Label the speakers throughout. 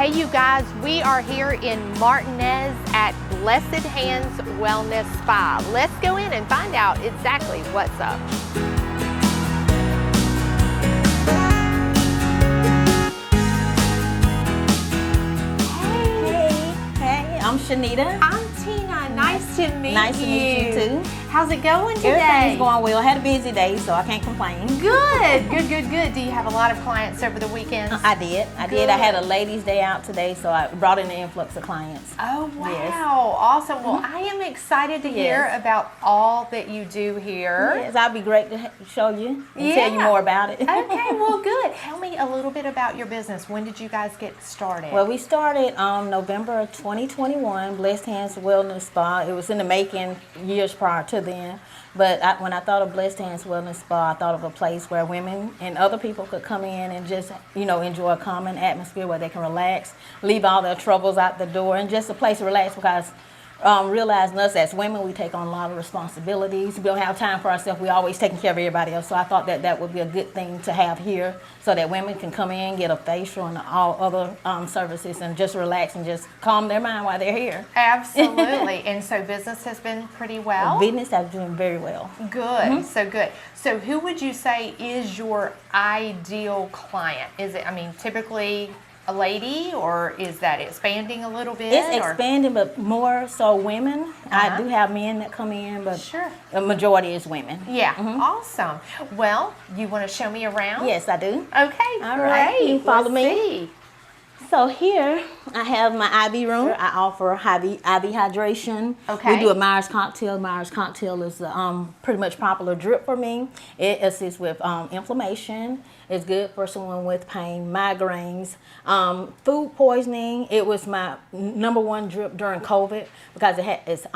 Speaker 1: Hey, you guys, we are here in Martinez at Blessed Hands Wellness Spa. Let's go in and find out exactly what's up.
Speaker 2: Hey, I'm Shanita.
Speaker 1: I'm Tina. Nice to meet you.
Speaker 2: Nice to meet you too.
Speaker 1: How's it going today?
Speaker 2: Everything's going well. I had a busy day, so I can't complain.
Speaker 1: Good. Do you have a lot of clients over the weekends?
Speaker 2: I did. I had a ladies' day out today, so I brought in an influx of clients.
Speaker 1: Oh, wow.
Speaker 2: Yes.
Speaker 1: Awesome. Well, I am excited to hear about all that you do here.
Speaker 2: Yes, I'd be great to show you and tell you more about it.
Speaker 1: Okay, well, good. Tell me a little bit about your business. When did you guys get started?
Speaker 2: Well, we started November of 2021, Blessed Hands Wellness Spa. It was in the making years prior to then. But when I thought of Blessed Hands Wellness Spa, I thought of a place where women and other people could come in and just, enjoy a common atmosphere where they can relax, leave all their troubles out the door, and just a place to relax because realizing us as women, we take on a lot of responsibilities. We don't have time for ourselves. We're always taking care of everybody else. So I thought that would be a good thing to have here so that women can come in, get a facial and all other services and just relax and just calm their mind while they're here.
Speaker 1: Absolutely. And so business has been pretty well?
Speaker 2: Business has been very well.
Speaker 1: Good. So good. So who would you say is your ideal client? Is it, typically a lady, or is that expanding a little bit?
Speaker 2: It's expanding, but more so women. I do have men that come in, but
Speaker 1: sure,
Speaker 2: the majority is women.
Speaker 1: Yeah, awesome. Well, you want to show me around?
Speaker 2: Yes, I do.
Speaker 1: Okay,
Speaker 2: all
Speaker 1: great.
Speaker 2: Right. You follow
Speaker 1: Let's
Speaker 2: me.
Speaker 1: See.
Speaker 2: So here I have my IV room. I offer IV hydration.
Speaker 1: Okay.
Speaker 2: We do a Myers cocktail. Myers cocktail is pretty much popular drip for me. It assists with inflammation. It's good for someone with pain, migraines, food poisoning. It was my #1 drip during COVID because it has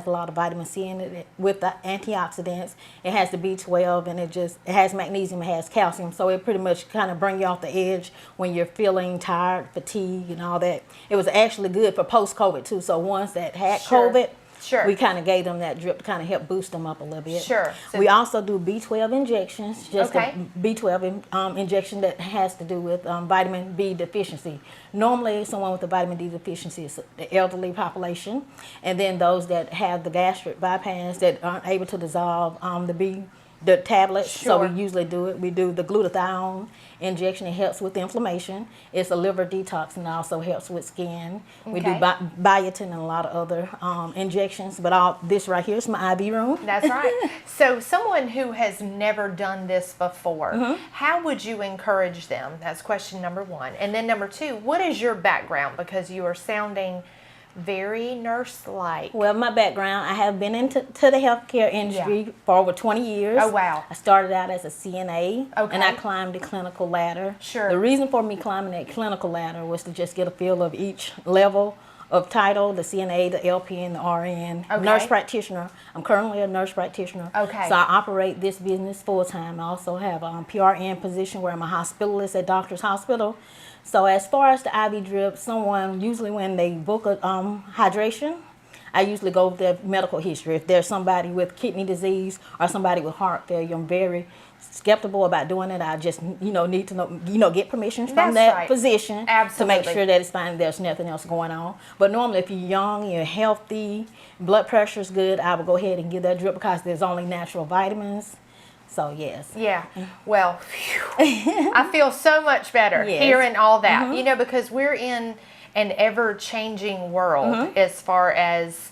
Speaker 2: a lot of vitamin C in it with the antioxidants. It has the B12 and it has magnesium, it has calcium. So it pretty much kind of bring you off the edge when you're feeling tired, fatigue and all that. It was actually good for post-COVID too. So ones that had COVID, we kind of gave them that drip to kind of help boost them up a little bit.
Speaker 1: Sure.
Speaker 2: So we also do B12 injections, just a B12 injection that has to do with vitamin B deficiency. Normally, someone with a vitamin D deficiency is the elderly population, and then those that have the gastric bypass that aren't able to dissolve the tablets. So we usually do it. We do the glutathione injection. It helps with inflammation. It's a liver detox and also helps with skin. We do biotin and a lot of other injections. But all this right here is my IV room.
Speaker 1: That's right. So someone who has never done this before, how would you encourage them? That's question number 1. And then number 2, what is your background? Because you are sounding very nurse-like.
Speaker 2: Well, my background, I have been into the healthcare industry for over 20 years.
Speaker 1: Oh, wow.
Speaker 2: I started out as a CNA, and I
Speaker 1: Okay.
Speaker 2: climbed the clinical ladder.
Speaker 1: Sure.
Speaker 2: The reason for me climbing that clinical ladder was to just get a feel of each level of title, the CNA, the LPN, the RN,
Speaker 1: Okay.
Speaker 2: nurse practitioner. I'm currently a nurse practitioner.
Speaker 1: Okay.
Speaker 2: So I operate this business full-time. I also have a PRN position where I'm a hospitalist at Doctor's Hospital. So as far as the IV drip, someone usually when they book a hydration, I usually go with their medical history. If there's somebody with kidney disease or somebody with heart failure, I'm very skeptical about doing it. I just need to know get permission from that physician to make sure that it's fine. There's nothing else going on. But normally, if you're young, you're healthy, blood pressure's good, I would go ahead and give that drip because there's only natural vitamins. So yes.
Speaker 1: Yeah. Well, I feel so much better hearing all that. Because we're in an ever-changing world as far as,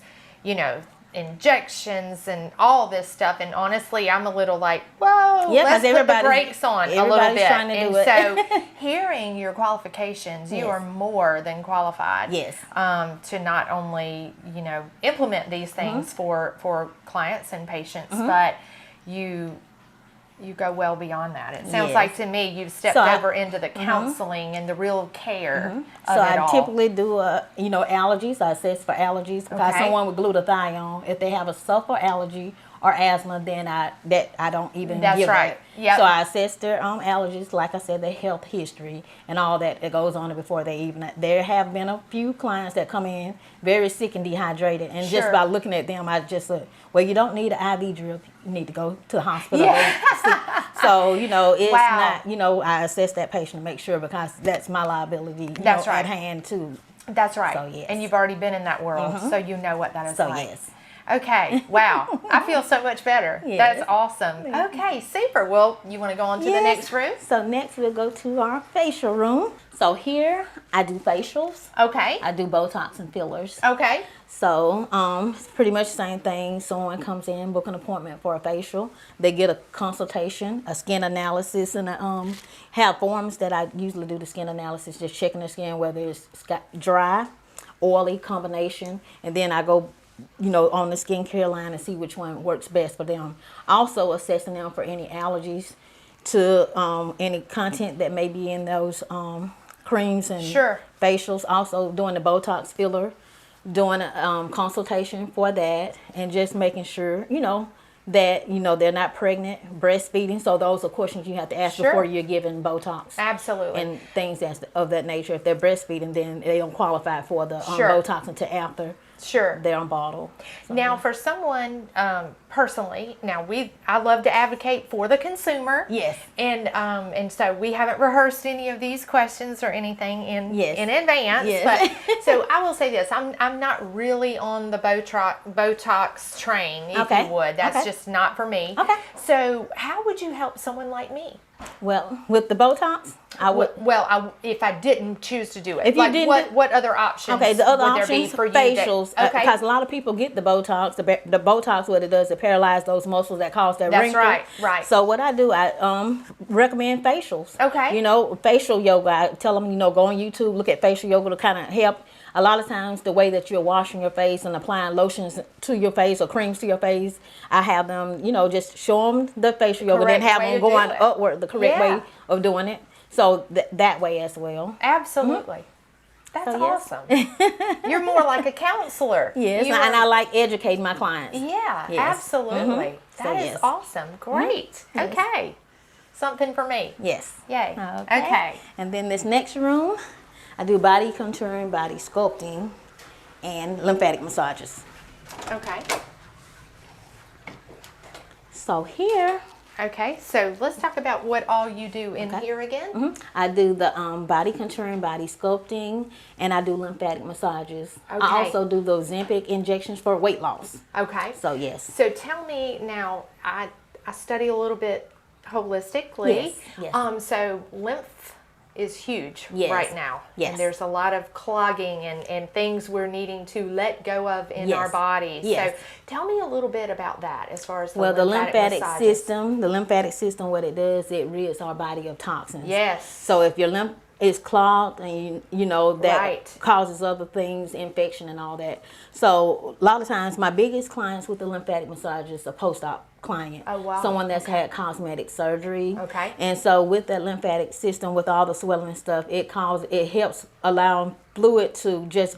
Speaker 1: injections and all this stuff. And honestly, I'm a little like, whoa, let's put the brakes on a little bit. And so hearing your qualifications, you are more than qualified to not only, implement these things for clients and patients, but you go well beyond that. It sounds like to me you've stepped over into the counseling and the real care of it all.
Speaker 2: So I typically do allergies. I assess for allergies because someone with glutathione, if they have a sulfur allergy or asthma, then I don't even give that.
Speaker 1: Yep.
Speaker 2: So I assess their allergies, like I said, their health history and all that goes on before they even. There have been a few clients that come in very sick and dehydrated, and just by looking at them, I just said, well, you don't need an IV drip. You need to go to the hospital. So, you know, it's not, you know, I assess that patient to make sure because that's my liability at hand too.
Speaker 1: That's right. So, yes. And you've already been in that world, so you know what that is like. Yes. Okay. Wow. I feel so much better. Yes. That's awesome. Okay. Super. Well, you want to go on to the next room?
Speaker 2: So next we'll go to our facial room. So here I do facials.
Speaker 1: Okay.
Speaker 2: I do Botox and fillers.
Speaker 1: Okay.
Speaker 2: So it's pretty much the same thing. Someone comes in, book an appointment for a facial. They get a consultation, a skin analysis, and have forms that I usually do the skin analysis, just checking the skin whether it's dry, oily combination, and then I go, you know, on the skincare line and see which one works best for them. Also assessing them for any allergies to any content that may be in those creams and facials. Also doing the Botox filler, doing a consultation for that, and just making sure, you know, that, you know, they're not pregnant, breastfeeding. So those are questions you have to ask before you're giving Botox.
Speaker 1: Absolutely.
Speaker 2: And things of that nature. If they're breastfeeding, then they don't qualify for the Botox until after they're on bottle. So,
Speaker 1: now, for someone personally, I love to advocate for the consumer.
Speaker 2: Yes.
Speaker 1: And so we haven't rehearsed any of these questions or anything in advance.
Speaker 2: Yes.
Speaker 1: But so I will say this: I'm not really on the Botox train, if you would. That's just not for me.
Speaker 2: Okay.
Speaker 1: So how would you help someone like me?
Speaker 2: Well, with the Botox, I would.
Speaker 1: Well, if I didn't choose to do it,
Speaker 2: if you didn't,
Speaker 1: what other options?
Speaker 2: Okay, the other
Speaker 1: would
Speaker 2: options,
Speaker 1: there be for
Speaker 2: facials.
Speaker 1: You
Speaker 2: because a lot of people get the Botox. The Botox, what it does, it paralyzes those muscles that cause that wrinkle.
Speaker 1: That's right.
Speaker 2: So what I do, I recommend facials.
Speaker 1: Okay.
Speaker 2: You know, facial yoga. I tell them, you know, go on YouTube, look at facial yoga to kind of help. A lot of times, the way that you're washing your face and applying lotions to your face or creams to your face, I have them, you know, just show them the facial yoga, then have them going upward, the correct way of doing it. So that way as well.
Speaker 1: Absolutely. That's awesome. You're more like a counselor.
Speaker 2: Yes, and I like educating my clients.
Speaker 1: Yeah, absolutely. That is awesome. Great.
Speaker 2: Yes.
Speaker 1: Okay. Something for me.
Speaker 2: Yes.
Speaker 1: Yay. Okay.
Speaker 2: And then this next room, I do body contouring, body sculpting, and lymphatic massages.
Speaker 1: Okay.
Speaker 2: So here.
Speaker 1: Okay, so let's talk about what all you do in here again.
Speaker 2: I do the body contouring, body sculpting, and I do lymphatic massages. Okay. I also do the Ozempic injections for weight loss.
Speaker 1: Okay.
Speaker 2: So yes.
Speaker 1: So tell me now, I study a little bit holistically.
Speaker 2: Yes.
Speaker 1: So lymph is huge right now.
Speaker 2: Yes.
Speaker 1: And there's a lot of clogging and things we're needing to let go of in our bodies.
Speaker 2: Yes.
Speaker 1: So tell me a little bit about that as far as the
Speaker 2: lymphatic system. The lymphatic system, what it does, it rids our body of toxins.
Speaker 1: Yes.
Speaker 2: So if your lymph is clogged and you know that causes other things, infection and all that. So a lot of times my biggest clients with the lymphatic massage is a post-op client.
Speaker 1: Oh, wow.
Speaker 2: Someone that's had cosmetic surgery.
Speaker 1: Okay.
Speaker 2: And so with that lymphatic system, with all the swelling and stuff, it helps allow fluid to just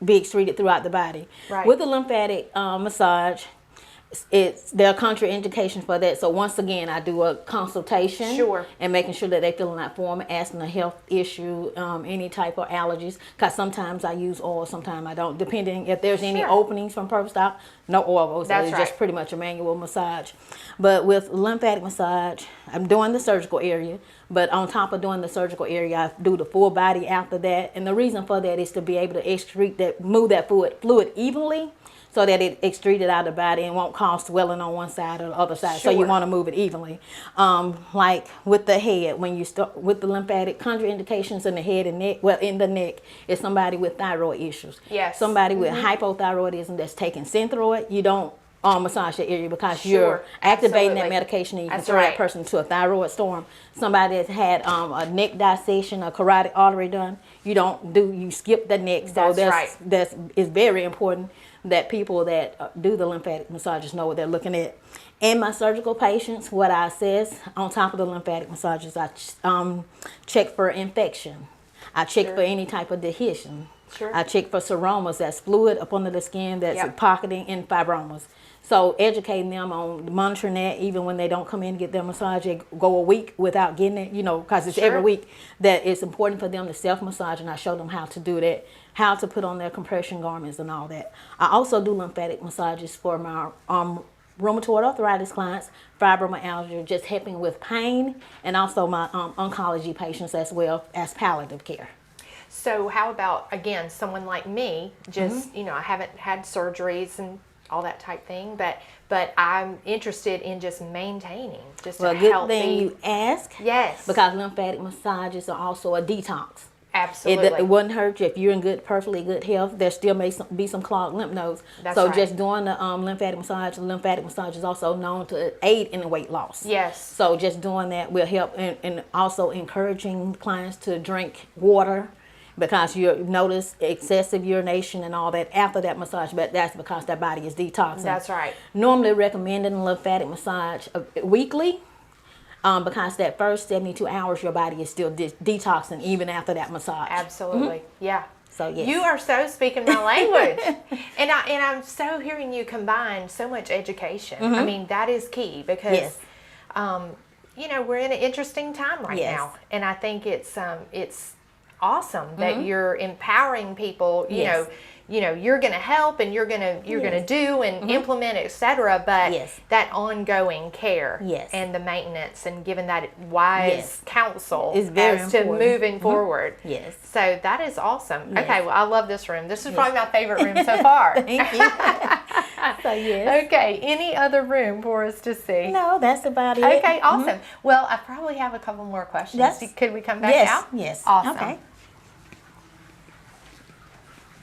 Speaker 2: be excreted throughout the body.
Speaker 1: Right.
Speaker 2: With the lymphatic massage, there are contraindications for that. So once again, I do a consultation and making sure that they fill in that form, asking a health issue, any type of allergies. Because sometimes I use oil, sometimes I don't, depending if there's any openings from post-op. No oil, so it's just pretty much a manual massage. But with lymphatic massage, I'm doing the surgical area. But on top of doing the surgical area, I do the full body after that. And the reason for that is to be able to move that fluid evenly, so that it excreted out of the body and won't cause swelling on one side or the other side. So you want to move it evenly. Like with the head, when you start with the lymphatic, contraindications in the head and neck, in the neck, is somebody with thyroid issues.
Speaker 1: Yes.
Speaker 2: Somebody with hypothyroidism that's taking Synthroid, you don't massage that area because you're activating that medication and you can throw that person to a thyroid storm. Somebody that's had a neck dissection, a carotid artery done, you skip the neck. So it's very important that people that do the lymphatic massages know what they're looking at. In my surgical patients, what I assess on top of the lymphatic massages, I check for infection. I check for any type of adhesion. I check for seromas, that's fluid up under the skin that's pocketing in fibromas. So educating them on monitoring that, even when they don't come in and get their massage, they go a week without getting it, because it's every week, that it's important for them to self-massage, and I show them how to do that, how to put on their compression garments and all that. I also do lymphatic massages for my rheumatoid arthritis clients, fibromyalgia, just helping with pain, and also my oncology patients as well as palliative care.
Speaker 1: So how about, again, someone like me, just, you know, I haven't had surgeries and all that type thing, but I'm interested in just maintaining just a healthy.
Speaker 2: Well, good thing you ask.
Speaker 1: Yes.
Speaker 2: Because lymphatic massages are also a detox.
Speaker 1: Absolutely.
Speaker 2: It wouldn't hurt you if you're in perfectly good health. There still may be some clogged lymph nodes.
Speaker 1: That's
Speaker 2: so
Speaker 1: right.
Speaker 2: just doing the lymphatic massage is also known to aid in weight loss.
Speaker 1: Yes.
Speaker 2: So just doing that will help, and also encouraging clients to drink water, because you notice excessive urination and all that after that massage, but that's because their body is detoxing.
Speaker 1: That's right.
Speaker 2: Normally recommending lymphatic massage weekly. Because that first 72 hours, your body is still detoxing even after that massage.
Speaker 1: Absolutely, yeah.
Speaker 2: So yes.
Speaker 1: You are so speaking my language, and I'm so hearing you combine so much education. I mean, that is key because, you know, we're in an interesting time right now, and I think it's awesome that you're empowering people. You know, you're going to help and you're going to do and implement, etc. But that ongoing care and the maintenance and giving that wise counsel
Speaker 2: is very
Speaker 1: as to moving forward.
Speaker 2: Yes.
Speaker 1: So that is awesome. Okay, well, I love this room. This is probably my favorite room so far.
Speaker 2: Thank you. So yes.
Speaker 1: Okay, any other room for us to see?
Speaker 2: No, that's about it.
Speaker 1: Okay, awesome. Well, I probably have a couple more questions.
Speaker 2: Yes.
Speaker 1: Could we come back out?
Speaker 2: Yes.
Speaker 1: Awesome.
Speaker 2: Okay.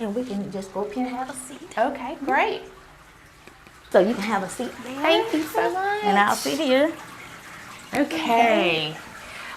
Speaker 2: And we can just go up here and have a seat.
Speaker 1: Okay, great.
Speaker 2: So you can have a seat there.
Speaker 1: Thank you so much.
Speaker 2: And I'll sit here.
Speaker 1: Okay.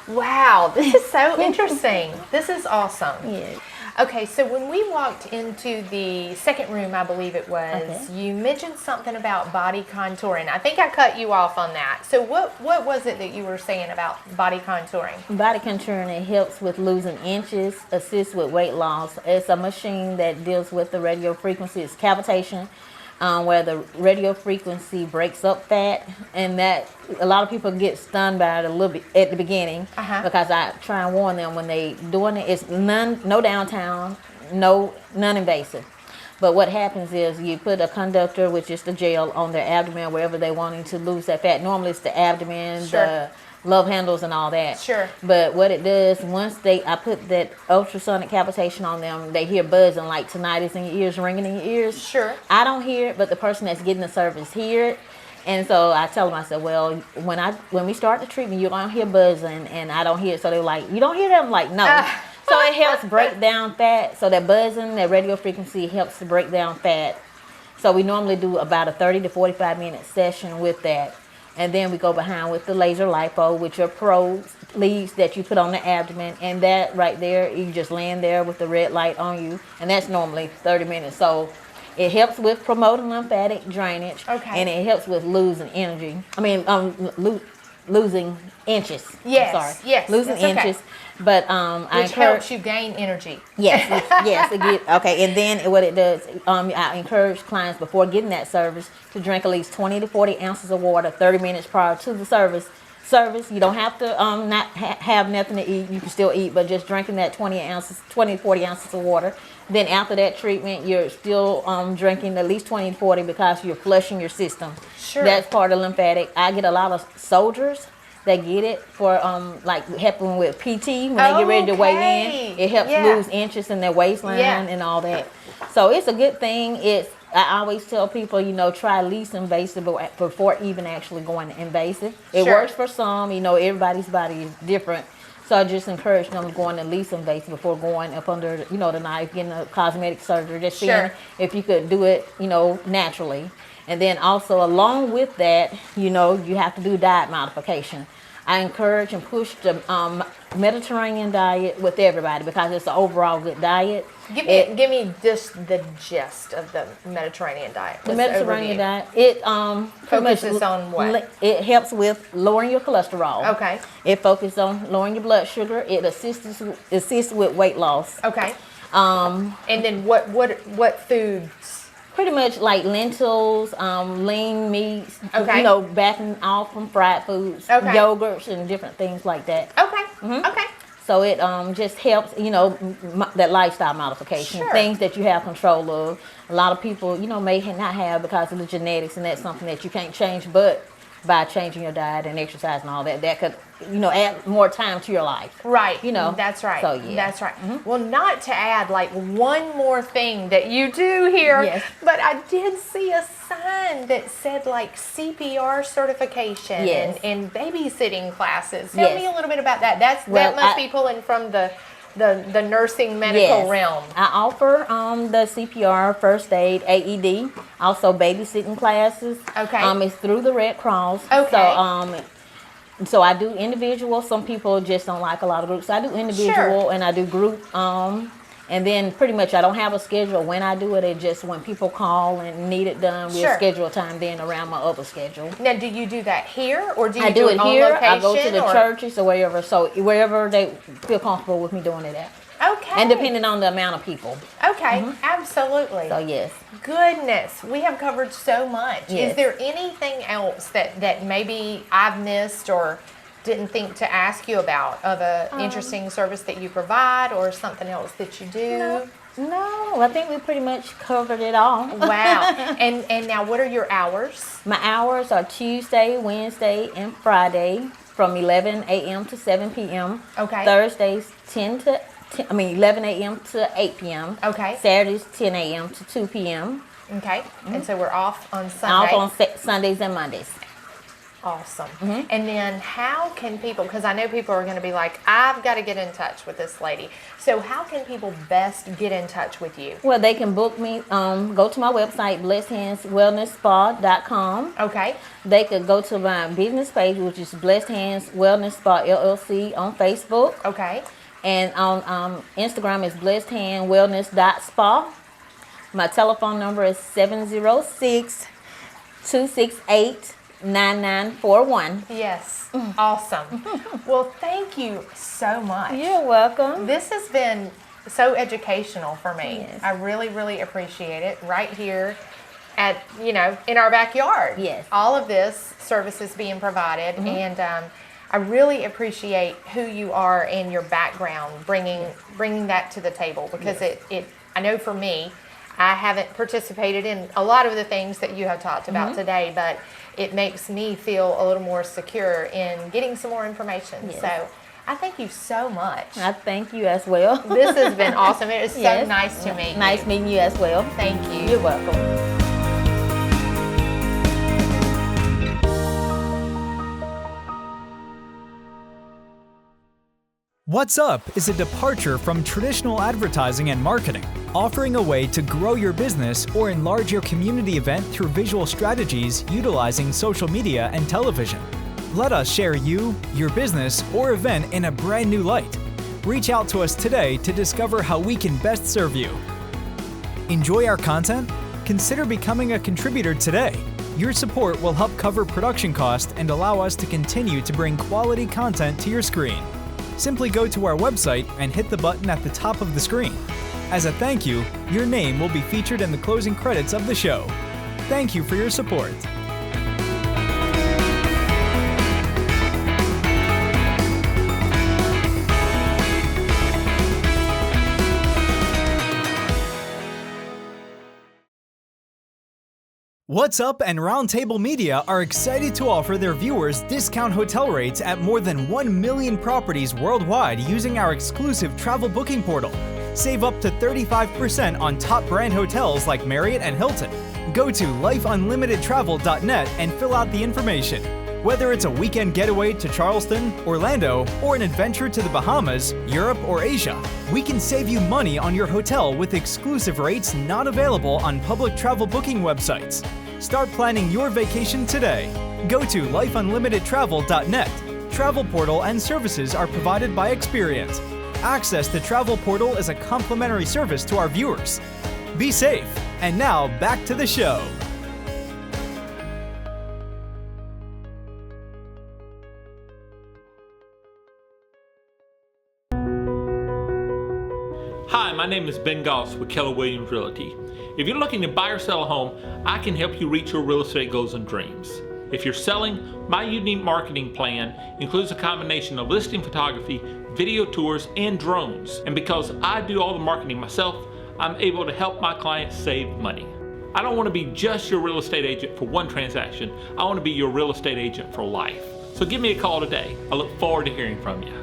Speaker 1: Wow, this is so interesting. This is awesome.
Speaker 2: Yeah.
Speaker 1: Okay, so when we walked into the second room, I believe it was, you mentioned something about body contouring. I think I cut you off on that. So what was it that you were saying about body contouring?
Speaker 2: Body contouring, it helps with losing inches, assists with weight loss. It's a machine that deals with the radio frequency. It's cavitation, where the radio frequency breaks up fat, and that a lot of people get stunned by it a little bit at the beginning, because I try and warn them when they doing it. It's no downtown, non-invasive. But what happens is you put a conductor, which is the gel, on their abdomen wherever they're wanting to lose that fat. Normally it's the abdomen, the love handles and all that.
Speaker 1: Sure.
Speaker 2: But what it does, once I put that ultrasonic cavitation on them, they hear buzzing, like tinnitus in your ears, ringing in your ears.
Speaker 1: Sure.
Speaker 2: I don't hear it, but the person that's getting the service hear it. And so I tell them, I said, well, when we start the treatment, you're going to hear buzzing, and I don't hear it. So they're like, you don't hear that? I'm like, no. So it helps break down fat. So that buzzing, that radio frequency helps to break down fat. So we normally do about a 30 to 45 minute session with that. And then we go behind with the laser lipo, which are pro leads that you put on the abdomen. And that right there, you just laying there with the red light on you. And that's normally 30 minutes. So it helps with promoting lymphatic drainage.
Speaker 1: Okay.
Speaker 2: And it helps with losing energy. I mean, losing inches.
Speaker 1: Yes.
Speaker 2: I'm sorry.
Speaker 1: Yes.
Speaker 2: Losing inches.
Speaker 1: Okay.
Speaker 2: But
Speaker 1: which helps you gain energy.
Speaker 2: Yes, okay. And then what it does, I encourage clients before getting that service to drink at least 20 to 40 ounces of water 30 minutes prior to the service. You don't have to not have nothing to eat. You can still eat, but just drinking that 20 to 40 ounces of water. Then after that treatment, you're still drinking at least 20 to 40 because you're flushing your system.
Speaker 1: Sure.
Speaker 2: That's part of lymphatic. I get a lot of soldiers that get it for like helping with PT when they get ready to weigh in. It helps lose inches in their waistline and all that. So it's a good thing. I always tell people, try least invasive before even actually going invasive. It works for some. Everybody's body is different. So I just encourage them to go in the least invasive before going up under, the knife, getting a cosmetic surgery. Just seeing if you could do it, naturally. And then also along with that, you have to do diet modification. I encourage and push the Mediterranean diet with everybody because it's an overall good diet.
Speaker 1: Give me just the gist of the Mediterranean diet.
Speaker 2: The Mediterranean diet, it
Speaker 1: focuses on what?
Speaker 2: It helps with lowering your cholesterol.
Speaker 1: Okay.
Speaker 2: It focuses on lowering your blood sugar. It assists with weight loss.
Speaker 1: Okay. And then what foods?
Speaker 2: Pretty much like lentils, lean meats, backing off from fried foods, yogurts, and different things like that.
Speaker 1: Okay. Okay.
Speaker 2: So it just helps, that lifestyle modification, things that you have control of. A lot of people, may not have because of the genetics, and that's something that you can't change, but by changing your diet and exercise and all that, that could, add more time to your life.
Speaker 1: Right. That's right. So, yeah. That's right. Mm-hmm. Well, not to add like one more thing that you do here, but I did see a sign that said like CPR certification and babysitting classes. Tell me a little bit about that. That must be pulling from the nursing medical realm.
Speaker 2: I offer the CPR, first aid, AED, also babysitting classes.
Speaker 1: Okay.
Speaker 2: It's through the Red Cross.
Speaker 1: Okay.
Speaker 2: So I do individual. Some people just don't like a lot of groups. So I do individual and I do group. And then pretty much I don't have a schedule when I do it. It's just when people call and need it done, we'll schedule time then around my other schedule.
Speaker 1: Now, do you do that here or do you
Speaker 2: do it here?
Speaker 1: Location,
Speaker 2: I go to the churches or wherever. So wherever they feel comfortable with me doing it at.
Speaker 1: Okay.
Speaker 2: And depending on the amount of people.
Speaker 1: Okay, absolutely.
Speaker 2: So yes.
Speaker 1: Goodness, we have covered so much. Is there anything else that maybe I've missed or didn't think to ask you about of an interesting service that you provide or something else that you do?
Speaker 2: No, I think we pretty much covered it all.
Speaker 1: Wow. And now what are your hours?
Speaker 2: My hours are Tuesday, Wednesday, and Friday from 11 a.m. to 7 p.m.
Speaker 1: Okay.
Speaker 2: Thursdays 11 a.m. to 8 p.m.
Speaker 1: Okay.
Speaker 2: Saturdays 10 a.m. to 2 p.m.
Speaker 1: Okay. Mm-hmm. And so we're off on Sunday.
Speaker 2: Off on Sundays and Mondays.
Speaker 1: Awesome. Mm-hmm. And then how can people, because I know people are going to be like, I've got to get in touch with this lady. So how can people best get in touch with you?
Speaker 2: Well, they can book me, go to my website, blessedhandswellnessspa.com.
Speaker 1: Okay.
Speaker 2: They could go to my business page, which is Blessed Hands Wellness Spa LLC on Facebook.
Speaker 1: Okay.
Speaker 2: And on Instagram is blessedhandwellness.spa. My telephone number is 706-268-9941.
Speaker 1: Yes. Awesome. Well, thank you so much.
Speaker 2: You're welcome.
Speaker 1: This has been so educational for me.
Speaker 2: Yes.
Speaker 1: I really, really appreciate it. Right here at, in our backyard.
Speaker 2: Yes.
Speaker 1: All of this service is being provided. Mm-hmm. And I really appreciate who you are and your background, bringing that to the table, because it I know for me, I haven't participated in a lot of the things that you have talked about today, but it makes me feel a little more secure in getting some more information. Yes. So I thank you so much.
Speaker 2: I thank you as well.
Speaker 1: This has been awesome. It is so nice to meet you.
Speaker 2: Nice meeting you as well.
Speaker 1: Thank you.
Speaker 2: You're welcome.
Speaker 3: What's Up is a departure from traditional advertising and marketing, offering a way to grow your business or enlarge your community event through visual strategies utilizing social media and television. Let us share you, your business, or event in a brand new light. Reach out to us today to discover how we can best serve you. Enjoy our content? Consider becoming a contributor today. Your support will help cover production costs and allow us to continue to bring quality content to your screen. Simply go to our website and hit the button at the top of the screen. As a thank you, your name will be featured in the closing credits of the show. Thank you for your support. What's Up and Roundtable Media are excited to offer their viewers discount hotel rates at more than 1 million properties worldwide using our exclusive travel booking portal. Save up to 35% on top brand hotels like Marriott and Hilton. Go to lifeunlimitedtravel.net and fill out the information. Whether it's a weekend getaway to Charleston, Orlando, or an adventure to the Bahamas, Europe, or Asia, we can save you money on your hotel with exclusive rates not available on public travel booking websites. Start planning your vacation today. Go to lifeunlimitedtravel.net. Travel portal and services are provided by Experience. Access to Travel Portal is a complimentary service to our viewers. Be safe. And now back to the show.
Speaker 4: Hi, my name is Ben Goss with Keller Williams Realty. If you're looking to buy or sell a home, I can help you reach your real estate goals and dreams. If you're selling, my unique marketing plan includes a combination of listing photography, video tours, and drones. And because I do all the marketing myself, I'm able to help my clients save money. I don't want to be just your real estate agent for one transaction. I want to be your real estate agent for life. So give me a call today. I look forward to hearing from you.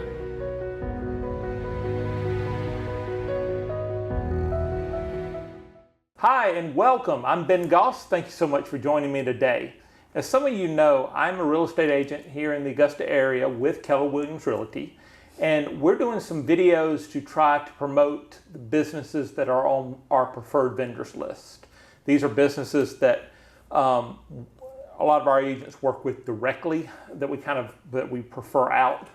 Speaker 4: Hi and welcome. I'm Ben Goss. Thank you so much for joining me today. As some of you know, I'm a real estate agent here in the Augusta area with Keller Williams Realty, and we're doing some videos to try to promote the businesses that are on our preferred vendors list. These are businesses that a lot of our agents work with directly, that we prefer out.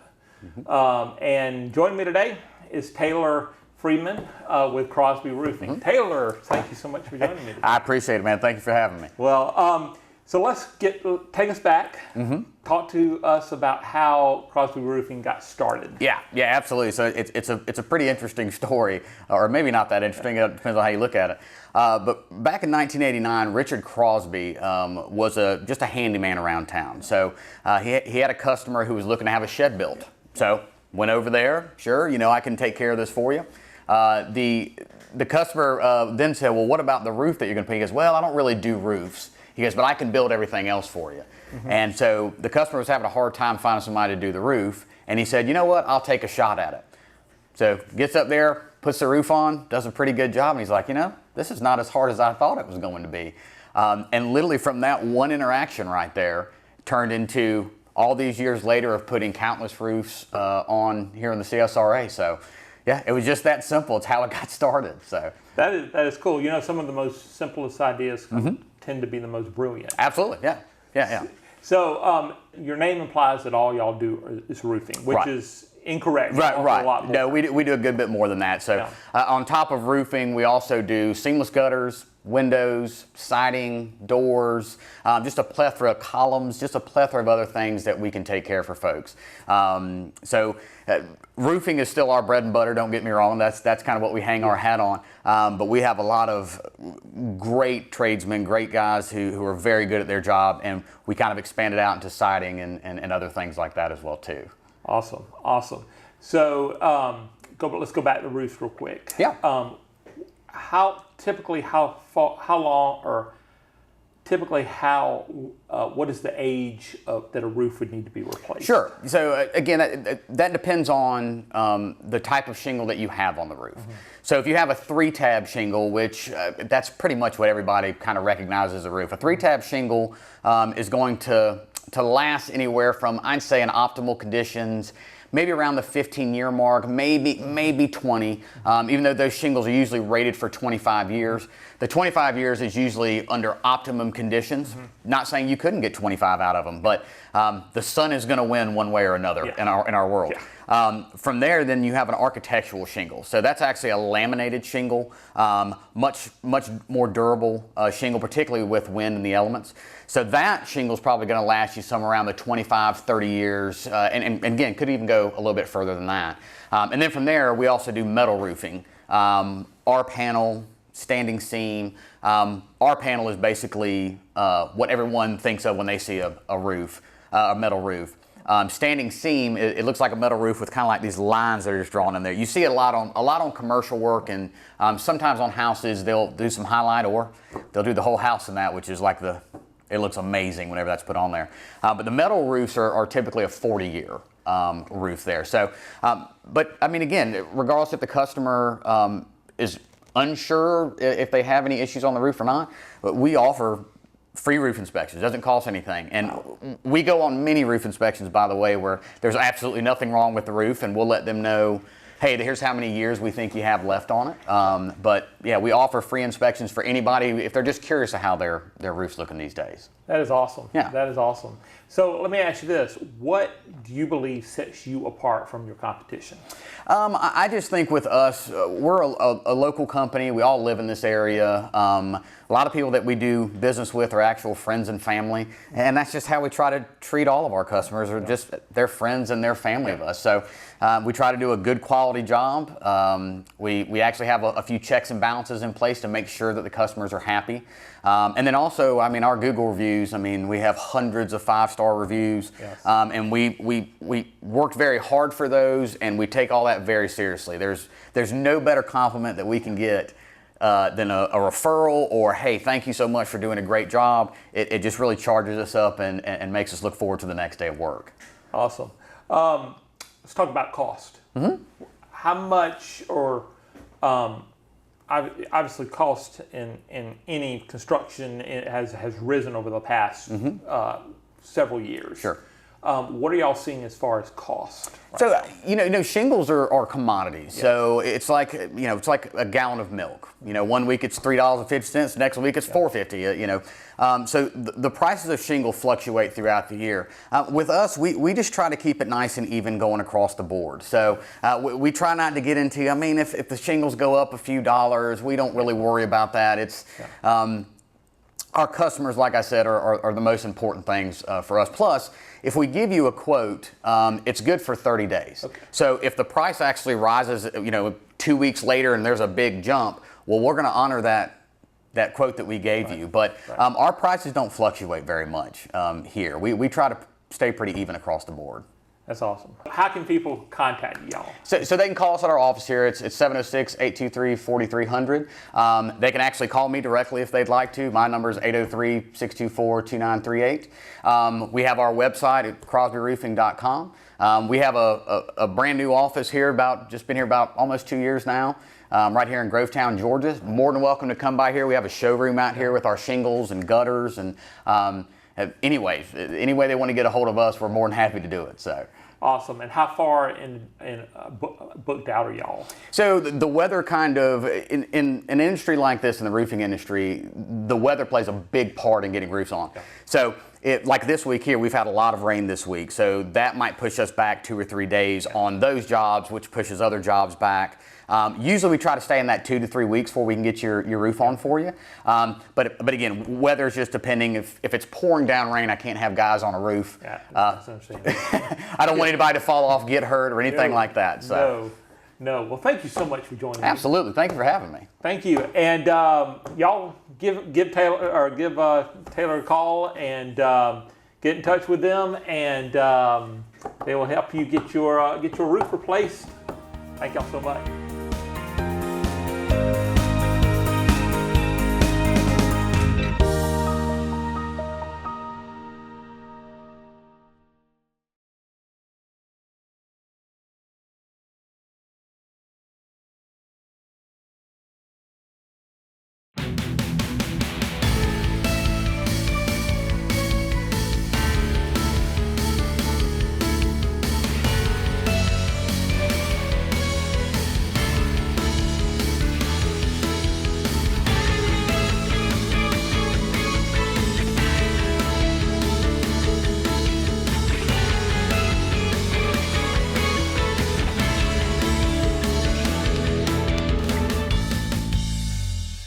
Speaker 4: And joining me today is Taylor Freeman with Crosby Roofing. Taylor, thank you so much for joining me today.
Speaker 5: I appreciate it, man. Thank you for having me.
Speaker 4: Well, so let's take us back. Talk to us about how Crosby Roofing got started.
Speaker 5: Yeah, absolutely. So it's a pretty interesting story, or maybe not that interesting. It depends on how you look at it. But back in 1989, Richard Crosby was just a handyman around town. So he had a customer who was looking to have a shed built. So went over there. Sure, I can take care of this for you. The customer then said, well, what about the roof that you're going to put? He goes, well, I don't really do roofs. He goes, but I can build everything else for you. And so the customer was having a hard time finding somebody to do the roof. And he said, you know what, I'll take a shot at it. So gets up there, puts the roof on, does a pretty good job. And he's like, this is not as hard as I thought it was going to be. And literally from that one interaction right there turned into all these years later of putting countless roofs on here in the CSRA. So yeah, it was just that simple. It's how it got started. So
Speaker 4: that is cool. Some of the most simplest ideas tend to be the most brilliant.
Speaker 5: Absolutely, yeah.
Speaker 4: So your name implies that all y'all do is roofing, which is incorrect.
Speaker 5: Right.
Speaker 4: A lot more.
Speaker 5: No, we do a good bit more than that. So on top of roofing, we also do seamless gutters, windows, siding, doors, just a plethora of columns, just a plethora of other things that we can take care of for folks. Roofing is still our bread and butter, don't get me wrong. That's kind of what we hang our hat on. But we have a lot of great tradesmen, great guys who are very good at their job, and we kind of expanded out into siding and other things like that as well too.
Speaker 4: Awesome. So let's go back to the roofs real quick.
Speaker 5: Yeah.
Speaker 4: What is the age that a roof would need to be replaced?
Speaker 5: Sure. So again, that depends on the type of shingle that you have on the roof. So if you have a 3-tab shingle, which that's pretty much what everybody kind of recognizes as a roof. A 3-tab shingle is going to last anywhere from, I'd say, in optimal conditions, maybe around the 15-year mark, maybe 20, even though those shingles are usually rated for 25 years. The 25 years is usually under optimum conditions. Not saying you couldn't get 25 out of them, but the sun is going to win one way or another in our world. From there, then you have an architectural shingle. So that's actually a laminated shingle, much more durable shingle, particularly with wind and the elements. So that shingle is probably going to last you somewhere around the 25, 30 years, and again, could even go a little bit further than that. And then from there, we also do metal roofing, R-panel, standing seam. R-panel is basically what everyone thinks of when they see a roof, a metal roof. Standing seam, it looks like a metal roof with kind of like these lines that are just drawn in there. You see it a lot on commercial work, and sometimes on houses they'll do some highlight, or they'll do the whole house in that, which is like it looks amazing whenever that's put on there. But the metal roofs are typically a 40-year roof there. So, but I mean, again, regardless if the customer is unsure if they have any issues on the roof or not, but we offer free roof inspections. It doesn't cost anything. And we go on many roof inspections, by the way, where there's absolutely nothing wrong with the roof, and we'll let them know, hey, here's how many years we think you have left on it. But yeah, we offer free inspections for anybody if they're just curious of how their roof's looking these days.
Speaker 4: That is awesome.
Speaker 5: Yeah.
Speaker 4: That is awesome. So let me ask you this. What do you believe sets you apart from your competition?
Speaker 5: I just think with us, we're a local company. We all live in this area. A lot of people that we do business with are actual friends and family. And that's just how we try to treat all of our customers, or just their friends and their family of us. So we try to do a good quality quality job. We actually have a few checks and balances in place to make sure that the customers are happy. And then also, I mean, our Google reviews, I mean, we have hundreds of 5-star reviews. Yes. And we worked very hard for those, and we take all that very seriously. There's no better compliment that we can get than a referral or, hey, thank you so much for doing a great job. It just really charges us up and makes us look forward to the next day of work.
Speaker 4: Awesome. Let's talk about cost. Mm-hmm. How much, or obviously cost in any construction has risen over the past several years.
Speaker 5: Sure.
Speaker 4: What are y'all seeing as far as cost? Right
Speaker 5: so
Speaker 4: now?
Speaker 5: Shingles are commodities. Yes. So it's like it's like a gallon of milk. 1 week it's $3.50, next week it's $4.50. So the prices of shingle fluctuate throughout the year. With us, we just try to keep it nice and even going across the board. So we try not to get into. I mean, if the shingles go up a few dollars, we don't really worry about that. It's our customers, like I said, are the most important things for us. Plus, if we give you a quote, it's good for 30 days. Okay. So if the price actually rises, 2 weeks later and there's a big jump, well, we're going to honor that quote that we gave you. But our prices don't fluctuate very much here. We try to stay pretty even across the board.
Speaker 4: That's awesome. How can people contact y'all?
Speaker 5: So they can call us at our office here. It's 706-823-4300. They can actually call me directly if they'd like to. My number is 803-624-2938. We have our website at crosbyroofing.com. We have a brand new office here, just been here about almost 2 years now. Right here in Grovetown, Georgia. More than welcome to come by here. We have a showroom out here with our shingles and gutters and any way they want to get a hold of us, we're more than happy to do it. So
Speaker 4: awesome. And how far booked out are y'all?
Speaker 5: So the weather kind of in an industry like this, in the roofing industry, the weather plays a big part in getting roofs on. Okay. So like this week here, we've had a lot of rain this week, so that might push us back 2 or 3 days on those jobs, which pushes other jobs back. Usually we try to stay in that 2 to 3 weeks before we can get your roof on for you. But again, weather's just depending. If it's pouring down rain, I can't have guys on a roof.
Speaker 4: Yeah, that's understandable.
Speaker 5: I don't want anybody to fall off, get hurt, or anything like that. So.
Speaker 4: No. Well, thank you so much for joining me.
Speaker 5: Absolutely. Thank you for having me.
Speaker 4: Thank you. And y'all give Taylor a call and get in touch with them, and they will help you get your roof replaced. Thank y'all so much.